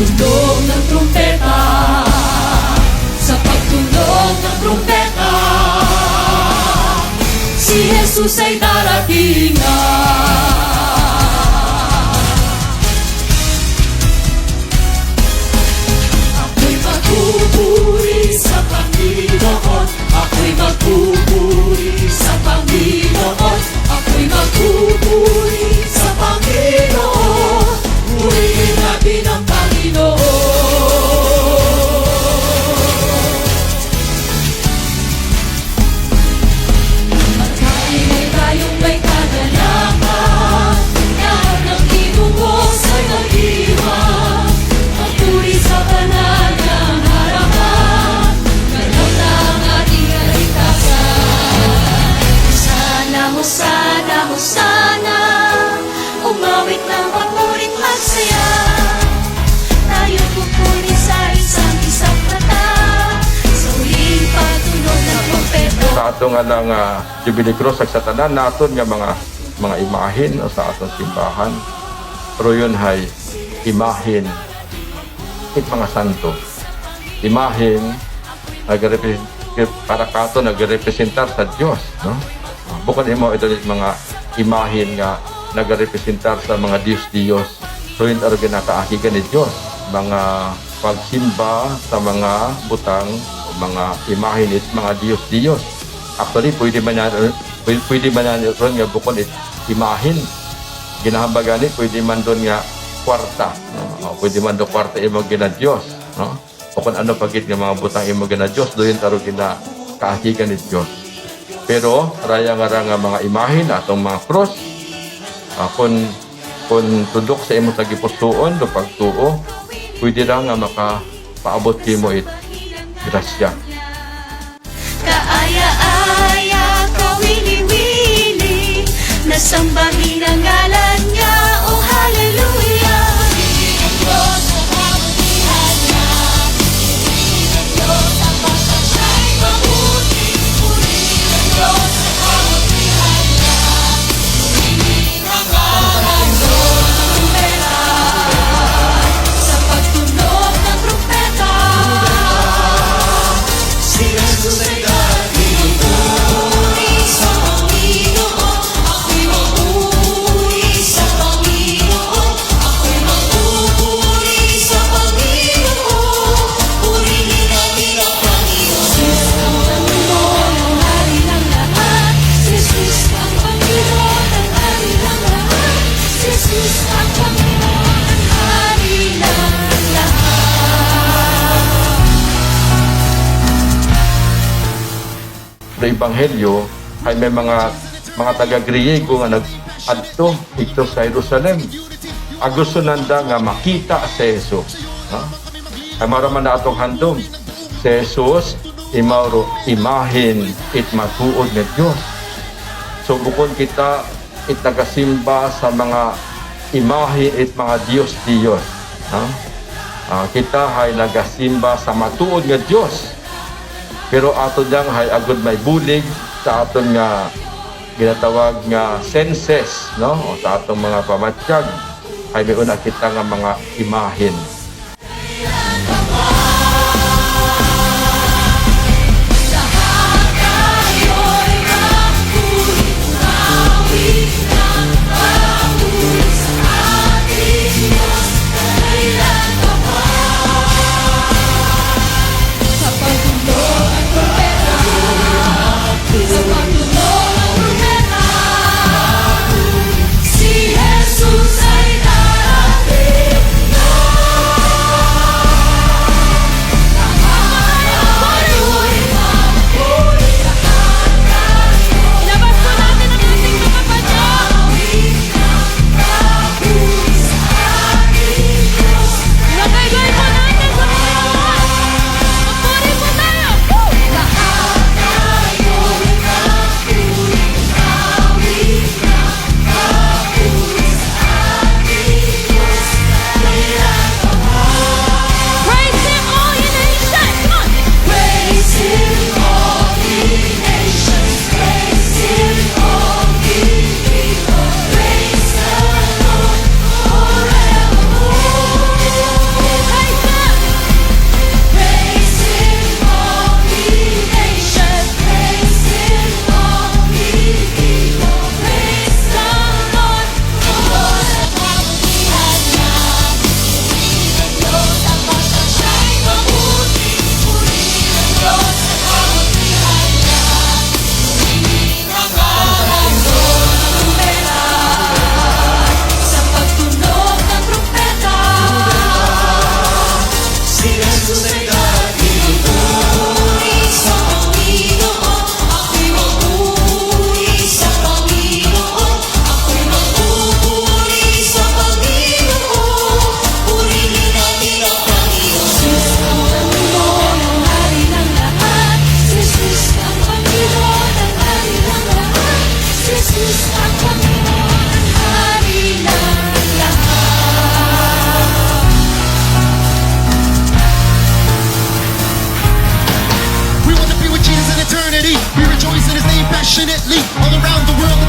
pagtunog ng trumpeta, sa pagtunog ng trumpeta, si Jesus ay darating na. Ako'y magpupuri sa Panginoon, ako'y magpupuri sa Panginoon, ako'y magpupuri sa Panginoon. Purihin natin ang Panginoon. Magkain ay tayong may kagalakan, lahat ng inuwos ay nag-iwan. Magpuri sa banal ng harapan, gano'n na ang ating kaligtasan. Hosana, Hosana, Hosana, umawit ng papurit magsaya. Tayo pupuri sa isang mata, sa huling pagtunog ng trumpeta. Sa atong alang Jubilee Cross sa tanan naton nga mga imahin o sa atong simbahan, pero yun ay imahin it mga santo. Imahin para kato nagrepresentar sa Dios, no? Bukod imo ito mga imahin nga nagrepresentar sa mga Diyos. So yun ang ginakaakigan ni Diyos, mga pagsimba sa mga butang o mga imahin it mga Diyos. Actually pwede man yan ron nga bukod it imahin ginahambagan it, pwede man doon nga kwarta, no? Pwede man doon kwarta imo gina Diyos, no? O kung ano pagit nga mga butang imo gina Diyos, doon taro ginakaakigan ni Diyos. Pero raya nga mga imahin atong mga cross, kung tudok sa imo tagipusoon do pagtuo, pwede ra nga makapaabot kimo it grasya. Kaaya-aya, kawili-wili, nasambahin ang ngalan niya, oh hallelujah. Purihin ang Diyos sa kabutihan niya, purihin ang Diyos ang bawat siya'y mabuti, purihin ang Diyos sa kabutihan niya, purihin ang ngalan niya. Sa pagtunog ng trumpeta, si Jesus ay darating. Puri sa Panginoon, ako'y magpupuri sa Panginoon, ako'y magpupuri sa Panginoon. Purihin natin ang Panginoon. Jesus ang Panginoon, ang hari ng lahat. Jesus ang Panginoon, ang hari ng lahat. Jesus ang Panginoon, ang hari ng lahat. Sa Ebanghelyo ay may mga taga-Griego nga nag-adto ito sa Jerusalem. Gusto nanda nga makita si Jesus. Ay maraman na atong handom. Si Jesus, imahin it matuod ng Diyos. So bukod kita nagasimba sa mga imahin it mga Diyos. Kita ay nagasimba sa matuod ng Diyos. Pero ato diyang hay agud may bulig sa aton nga ginatawag nga senses, no? O sa atong mga pamatsyag ay may una kita nga mga imahin. Si Jesus ay darating. passionately all around the world.